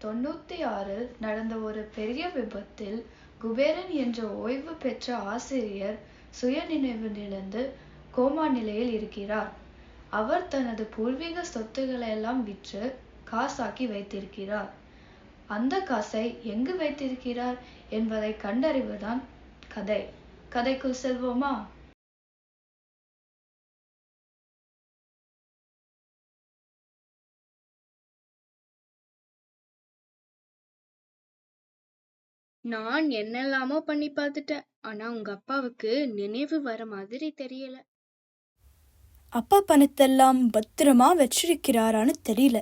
96 நடந்த ஒரு பெரிய விபத்தில் குபேரன் என்ற ஓய்வு பெற்ற ஆசிரியர் சுயநினைவிழந்து கோமா நிலையில் இருக்கிறார். அவர் தனது பூர்வீக சொத்துக்களெல்லாம் விற்று காசாக்கி வைத்திருக்கிறார். அந்த காசை எங்கு வைத்திருக்கிறார் என்பதை கண்டறிவதுதான் கதை. கதைக்குள் செல்வோமா? நான் என்னெல்லாமோ பண்ணி பார்த்துட்டேன். ஆனா உங்க அப்பாவுக்கு நினைவு வர மாதிரி தெரியல. அப்பா பணத்தெல்லாம் பத்திரமா வச்சிருக்கிறாரான்னு தெரியல.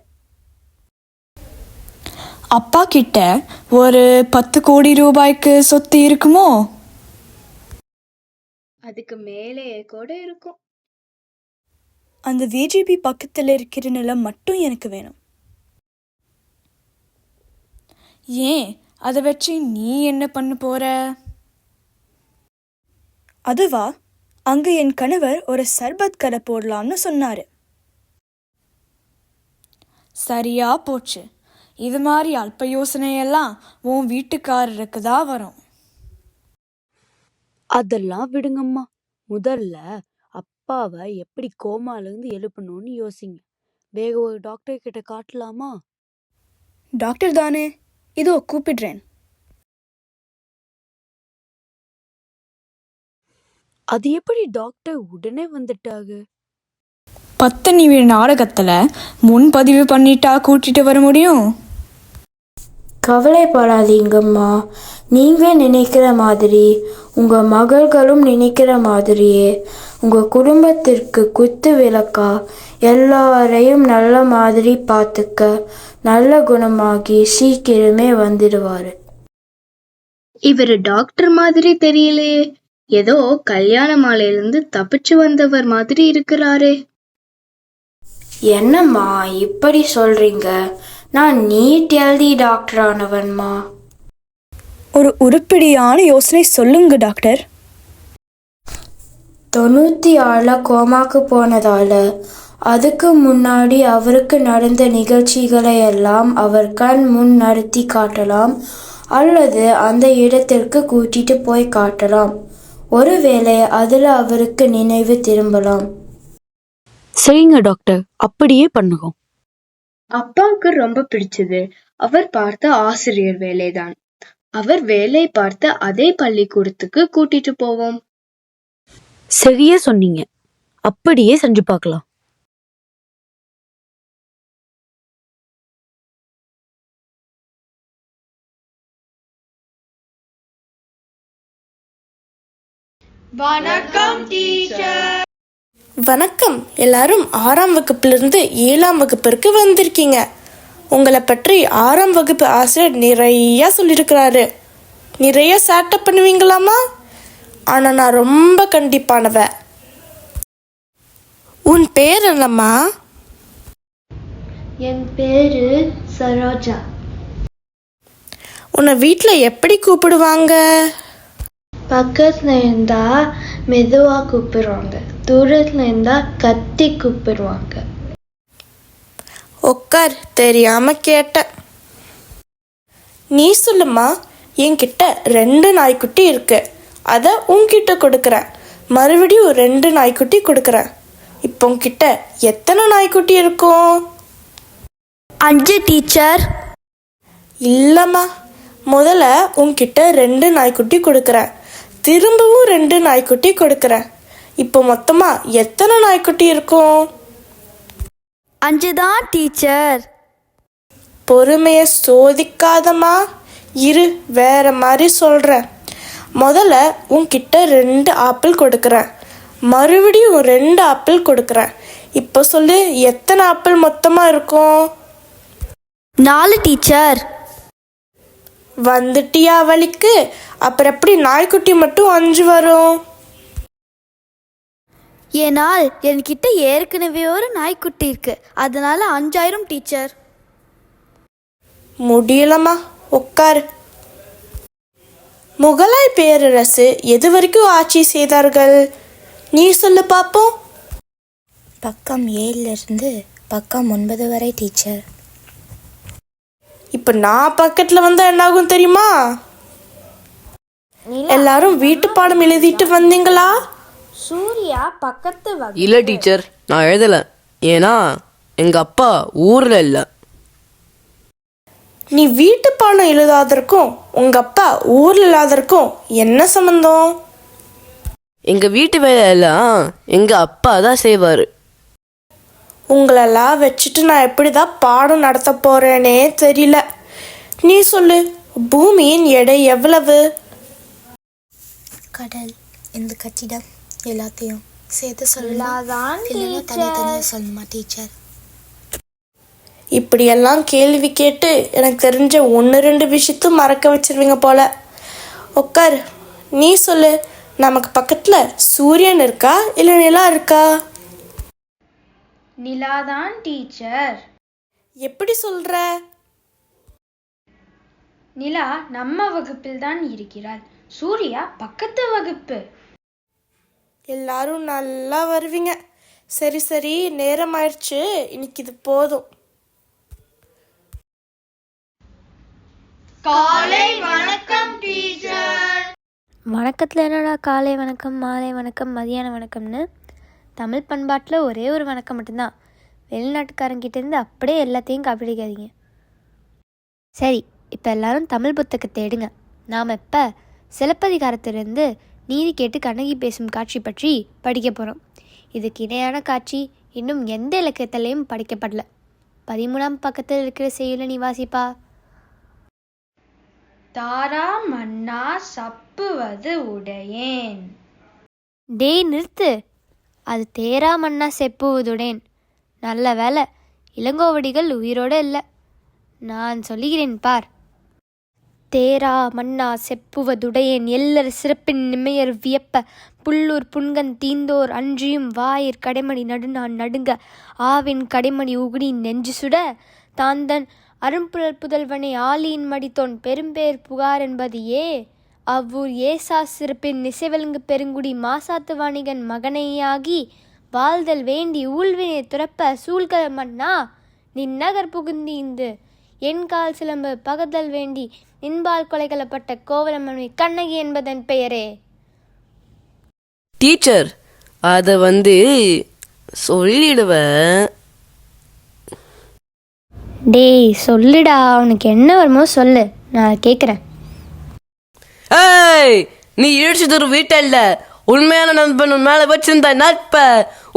அப்பா கிட்ட ஒரு 10 கோடி ரூபாய்க்கு சொத்து இருக்குமோ? அதுக்கு மேலேயே கூட இருக்கும். அந்த விஜிபி பக்கத்தில் இருக்கிற நிலம் மட்டும் எனக்கு வேணும். ஏன், அதை வச்சு நீ என்ன பண்ண போற? அதுவா, அங்க என் கணவர் ஒரு சர்பத் கடை போடலாம்னு சொன்னாரு. சரியா போச்சு. இது மாதிரி அல்ப யோசனையெல்லாம் உன் வீட்டுக்காரருக்கு தான் வரும். அதெல்லாம் விடுங்கம்மா. முதல்ல அப்பாவை எப்படி கோமால இருந்து எழுப்பணும்னு யோசிங்க. வேக ஒரு டாக்டர் கிட்ட காட்டலாமா? டாக்டர் தானே, இதோ கூப்பிடுறேன். அது எப்படி டாக்டர் உடனே வந்துட்டாங்க? 10 நிமிட நாடகத்துல முன்பதிவு பண்ணிட்டா கூட்டிட்டு வர முடியும்? கவலைப்படாதீங்கம்மா. நீங்க நினைக்கிற மாதிரி உங்க மகள்களும் நினைக்கிற மாதிரியே உங்க குடும்பத்திற்கு குத்து விளக்கா எல்லாரையும் நல்ல மாதிரி பார்த்துக்க நல்ல குணமாகி சீக்கிரமே வந்துடுவாரு. இவரு டாக்டர் மாதிரி தெரியலையே. ஏதோ கல்யாண மாலையிலிருந்து தப்பிச்சு வந்தவர் மாதிரி இருக்கிறாரே. என்னம்மா இப்படி சொல்றீங்க? நான் நீட் எழுதி டாக்டர் ஆனவன்மா. ஒரு உருப்படியான யோசனை சொல்லுங்க டாக்டர். 96 கோமாக்கு போனதால அதுக்கு முன்னாடி அவருக்கு நடந்த நிகழ்ச்சிகளை எல்லாம் அவர் கண் முன் நடத்தி காட்டலாம், அல்லது அந்த இடத்திற்கு கூட்டிட்டு போய் காட்டலாம். ஒருவேளை அதுல அவருக்கு நினைவு திரும்பலாம். சரிங்க டாக்டர், அப்படியே பண்ணுவோம். அப்பாவுக்கு ரொம்ப பிடிச்சது அவர் பார்த்த ஆசிரியர் வேலைதான். அவர் வேலை பார்த்த அதே பள்ளிக்கூடத்துக்கு கூட்டிட்டு போவோம். சரியா சொன்னீங்க. அப்படியே செஞ்சு பார்க்கலாம். வணக்கம் டீச்சர். வணக்கம். எல்லாரும் 6ஆம் வகுப்பிலிருந்து 7ஆம் வகுப்பிற்கு வந்திருக்கீங்க. உங்களை பற்றி 6ஆம் வகுப்பு ஆசிரியர் நிறைய சொல்லியிருக்கிறாரு. நிறைய சேட்டை பண்ணுவீங்களாமா? ஆனால் நான் ரொம்ப கண்டிப்பானவ. உன் பேர் என்னம்மா? என் பேரு சரோஜா. உன்னை வீட்டில் எப்படி கூப்பிடுவாங்க? பக்கத்துல இருந்தா மெதுவா கூப்பிடுவாங்க, தூரத்துல இருந்தா கத்தி கூப்பிடுவாங்க. உட்கார், தெரியாம கேட்டேன். நீ சொல்லுமா. என்கிட்ட 2 நாய்க்குட்டி இருக்கு. அதை உன்கிட்ட கொடுக்குறேன். மறுபடியும் 2 நாய்க்குட்டி கொடுக்குறேன். இப்போ உன்கிட்ட எத்தனை நாய்க்குட்டி இருக்கும்? 5 டீச்சர். இல்லைம்மா, முதல்ல உன்கிட்ட 2 நாய்க்குட்டி கொடுக்குறேன். திரும்பவும் 2 நாய்க்குட்டி கொடுக்குறேன். இப்போ மொத்தமா எத்தனை நாய்க்குட்டி இருக்கும்? 5 தான் டீச்சர். பொறுமையை சோதிக்காதம்மா. இரு, வேற மாதிரி சொல்கிறேன். முதல்ல உன்கிட்ட 2 ஆப்பிள் கொடுக்குறேன். மறுபடியும் 2 ஆப்பிள் கொடுக்குறேன். இப்போ சொல்லு, எத்தனை ஆப்பிள் மொத்தமாக இருக்கும்? 4 டீச்சர். வந்துட்டியா வலிக்கு? அப்புறம் எப்படி நாய்க்குட்டி மட்டும் 5 வரும்? ஏனால் என்கிட்ட ஏற்கனவே ஒரு நாய்க்குட்டி இருக்கு, அதனால 5000 டீச்சர். முடியலம்மா, உட்காரு. முகலாய் பேரரசு எது வரைக்கும் ஆட்சி செய்தார்கள்? நீ சொல்லு பார்ப்போம். பக்கம் 7 பக்கம் 9 வரை டீச்சர். இப்போ நான் பக்கத்தில் வந்தால் என்னாகும் தெரியுமா? எல்லாரும் வீட்டு பாடம் எழுதிட்டு வந்தீங்களா? சூர்யா பக்கத்து இல்லை டீச்சர், நான் எழுதலை. ஏன்னா எங்கள் அப்பா ஊரில் இல்லை. நீ வீட்டு பாடம் எழுதாதற்கும் உங்கள் அப்பா ஊரில் இல்லாதற்கும் என்ன சம்மந்தம்? எங்கள் வீட்டு வேலையெல்லாம் எங்கள் அப்பா தான் செய்வார். உங்களெல்லாம் வச்சுட்டு நான் எப்படி தான் பாடம் நடத்த போகிறேனே தெரியல. நீ சொல்லு, பூமியின் எடை எவ்வளவு? கடல், இந்த கட்டிடம் எல்லாத்தையும் சேர்த்து சொல்லலாம், இல்லைன்னா தனித்தனியாக சொல்லணுமா டீச்சர்? இப்படியெல்லாம் கேள்வி கேட்டு எனக்கு தெரிஞ்ச 1-2 விஷயத்த மறக்க வச்சிருவீங்க போல. உட்கார், நீ சொல்லு, நமக்கு பக்கத்தில் சூரியன் இருக்கா இல்லை நிலா இருக்கா? நிலாதான் டீச்சர். எப்படி சொல்ற? நிலா நம்ம வகுப்பில் தான் இருக்கிறாள், சூர்யா பக்கத்து வகுப்பு. எல்லாரும் நல்லா வருவீங்க. சரி சரி, நேரம் ஆயிடுச்சு, இன்னைக்கு இது போதும். காலை வணக்கம் டீச்சர். வணக்கத்தில் என்னடா காலை வணக்கம், மாலை வணக்கம், மதியான வணக்கம்னு? தமிழ் பண்பாட்டில் ஒரே ஒரு வணக்கம் மட்டும்தான். வெளிநாட்டுக்காரங்கிட்டேருந்து அப்படியே எல்லாத்தையும் காப்பிடிக்காதீங்க. சரி, இப்போ எல்லாரும் தமிழ் புத்தகத்தை எடுங்க. நாம் இப்போ சிலப்பதிகாரத்திலிருந்து நீதி கேட்டு கண்ணகி பேசும் காட்சி பற்றி படிக்க போகிறோம். இதுக்கு இணையான காட்சி இன்னும் எந்த இலக்கியத்திலையும் படிக்கப்படல. 13ஆம் பக்கத்தில் இருக்கிற செய்யுளை நீ வாசிப்பா. தாரா மன்னா சப்புவது உடையேன். டேய் நிறுத்து, அது தேரா மன்னா செப்புவதுடேன். நல்ல வேலை இளங்கோவடிகள் உயிரோடு இல்லை. நான் சொல்லுகிறேன் பார். தேரா மன்னா செப்புவதுடையேன் எல்லர் சிறப்பின் நிமையர் வியப்ப புல்லூர் புன்கன் தீந்தோர் அன்றியும் வாயிற் கடைமணி நடுநான் நடுங்க ஆவின் கடைமணி உகுடி நெஞ்சு சுட தாந்தன் அரும்புழல் புதல்வனை ஆலியின் மடித்தோன் பெரும்பேர் புகார் என்பதையே அவ்வூர் ஏசா சிறப்பின் நிசைவெலுங்கு பெருங்குடி மாசாத்து வாணிகன் மகனையாகி வாழ்தல் வேண்டி ஊழ்வினை துறப்ப சூழ்க மன்னா நின்னகர் புகுந்தீந்து என் கால் சிலம்பு பகதல் வேண்டி நின்பால் கொலைகளப்பட்ட கோவலமனை கண்ணகி என்பதன் பெயரே. டீச்சர், அதை சொல்லிடுவேன். டேய் சொல்லுடா, உனக்கு என்ன வருமோ சொல்லு, நான் கேட்குறேன். ஏய், நீ இழிச்சது ஒரு வீட்டல்ல. உண்மையான நண்பன் உன் மேல வச்சிருந்த நட்ப,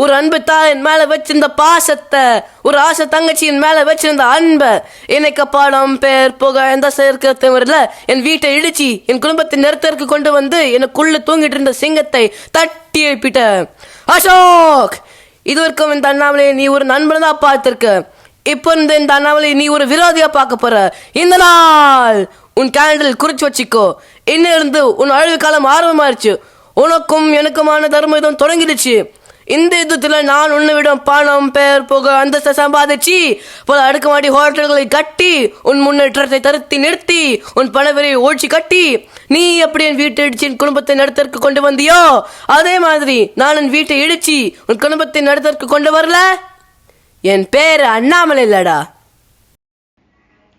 ஒரு அன்பு தாயின் மேல வச்சிருந்த பாசத்தை, ஒரு ஆசை தங்கச்சியின் மேல வச்சிருந்த அன்பை, எனக்கு பாடம் பேர் புகழ் எந்த சேர்க்கிறதுல என் வீட்டை இடிச்சு என் குடும்பத்தின் நிறுத்தருக்கு கொண்டு வந்து எனக்குள்ள தூங்கிட்டு இருந்த சிங்கத்தை தட்டி எழுப்பிட்ட. அசோக், இதுவரைக்கும் இந்த அண்ணாமலையை நீ ஒரு நண்பன் தான் பார்த்திருக்க. இப்போ இந்த அண்ணாமலையை நீ ஒரு விரோதியா பார்க்க போற. இந்த நாள் உன் கேலண்டரில் குறிச்சு வச்சுக்கோ. இன்னும் இருந்து உன் அழிவு காலம் ஆரம்பமாயிருச்சு. உனக்கும் எனக்குமான தர்ம யுத்தம் தொடங்கிடுச்சு. இந்த யுத்தத்துல நான் உன்னை விட பணம் பேர் புகழ் அந்தஸ்தை சம்பாதிச்சு பல அடுக்குமாடி ஹோட்டல்களை கட்டி உன் முன்னேற்றத்தை தருத்தி நிறுத்தி உன் பணவரை ஒழிச்சு கட்டி நீ எப்படி என் வீட்டை இடிச்சு என் குடும்பத்தை நடத்தற்கு கொண்டு வந்தியோ அதே மாதிரி நான் என் வீட்டை இடிச்சு உன் குடும்பத்தை நடத்தற்கு கொண்டு வரல. என் பேரு அண்ணாமலை இல்லடா.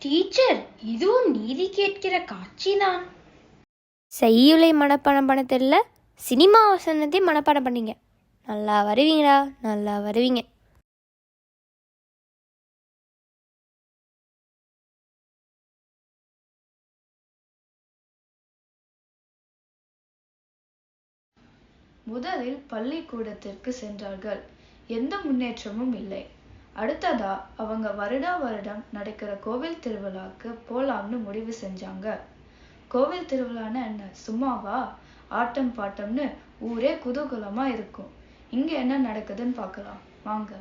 டீச்சர், இதுவும் நீதி கேட்கிற காட்சிதான். செய்யுளை மனப்பாடம் பண்ண தெரியல, சினிமா வசனத்தை மனப்பாடம் பண்ணீங்க. நல்லா வருவீங்களா, நல்லா வருவீங்க. முதலில் பள்ளிக்கூடத்திற்கு சென்றார்கள். எந்த முன்னேற்றமும் இல்லை. அடுத்ததா அவங்க வருடா வருடம் நடக்கிற கோவில் திருவிழாக்கு போலாம்னு முடிவு செஞ்சாங்க. கோவில் திருவிழான்னு என்ன சும்மாவா? ஆட்டம் பாட்டம்னு ஊரே குதூகலமா இருக்கும். இங்க என்ன நடக்குதுன்னு பார்க்கலாம் வாங்க.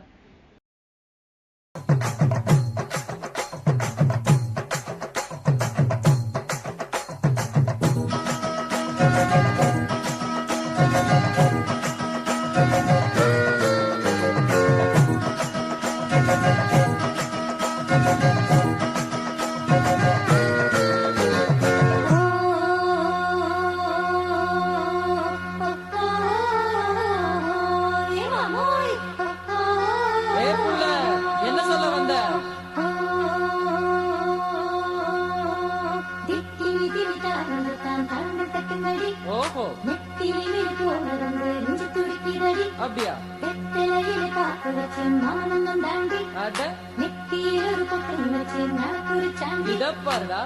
என்ன சொல்ல வந்த? அப்படியா? இத பாருடா.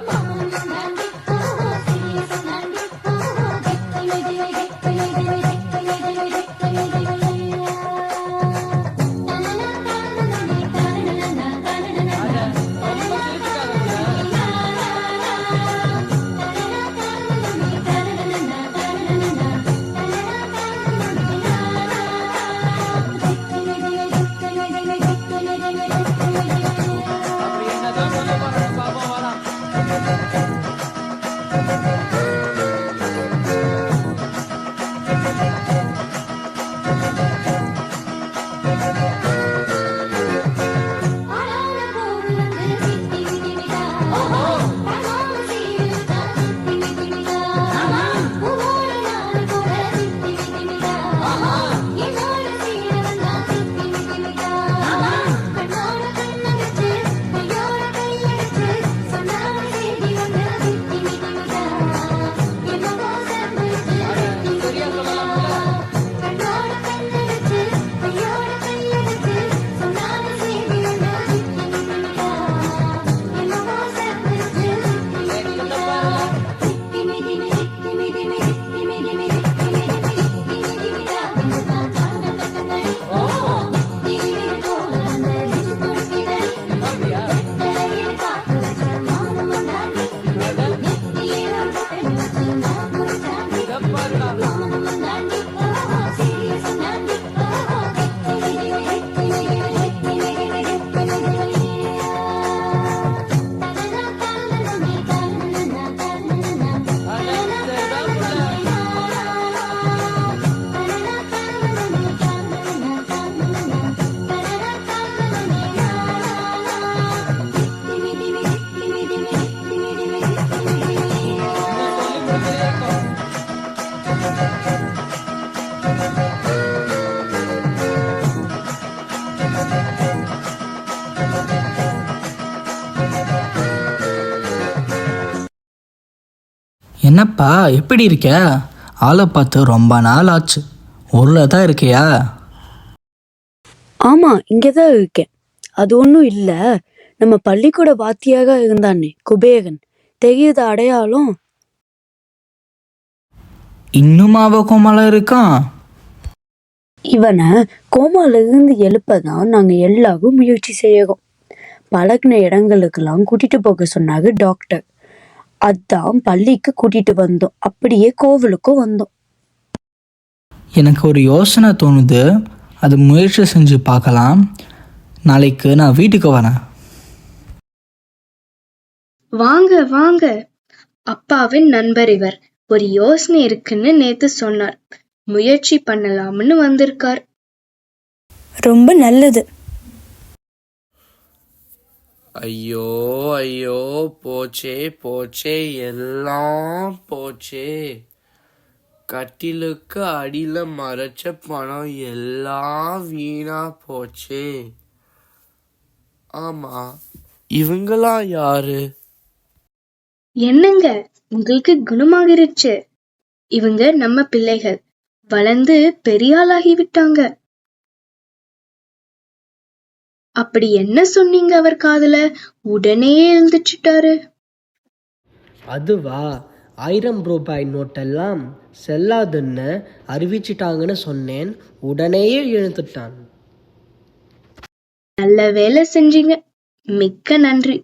என்னப்பா எப்படி இருக்க? ஆளை பார்த்து ரொம்ப நாள் ஆச்சு. ஊரில் தான் இருக்கியா? ஆமாம், இங்கே தான் இருக்கேன். அது ஒன்றும் இல்லை, நம்ம பள்ளிக்கூட வாத்தியாக இருந்தானே குபேகன், தெரியுது அடையாளம்? இன்னும் அவ கோமால இருக்கான்? இவனை கோமாலிருந்து எழுப்பதான் நாங்கள் எல்லாரும் முயற்சி செய்யறோம். பழகின இடங்களுக்கெல்லாம் கூட்டிட்டு போக சொன்னாங்க டாக்டர். அதான் பள்ளிக்கு கூட்டிட்டு வந்தோம், அப்படியே கோவிலுக்கும் வந்தோம். எனக்கு ஒரு யோசனை தோணுது, அது முயற்சி செஞ்சு பார்க்கலாம். நாளைக்கு நான் வீட்டுக்கு வரேன். வாங்க வாங்க, அப்பாவின் நண்பர் இவர். ஒரு யோசனை இருக்குன்னு நேத்து சொன்னார், முயற்சி பண்ணலாம்னு வந்திருக்கார். ரொம்ப நல்லது. ஐயோ ஐயோ, போச்சே போச்சே, எல்லாம் போச்சே. கட்டிலுக்கு அடியில மறைச்ச பணம் எல்லாம் வீணா போச்சே. ஆமா, இவங்களாம் யாரு? என்னங்க, உங்களுக்கு குணமாகிருச்சு. இவங்க நம்ம பிள்ளைகள், வளர்ந்து பெரியாளாகி விட்டாங்க. அப்படி என்ன சொன்னீங்க அவர் காதுல? உடனே எழுந்துச்சிட்டாரு. அதுவா, 1000 ரூபாய் நோட்டெல்லாம் செல்லாதுன்னு அறிவிச்சிட்டாங்கன்னு சொன்னேன். உடனேயே எழுந்துட்டான். நல்ல வேலை செஞ்சீங்க, மிக்க நன்றி.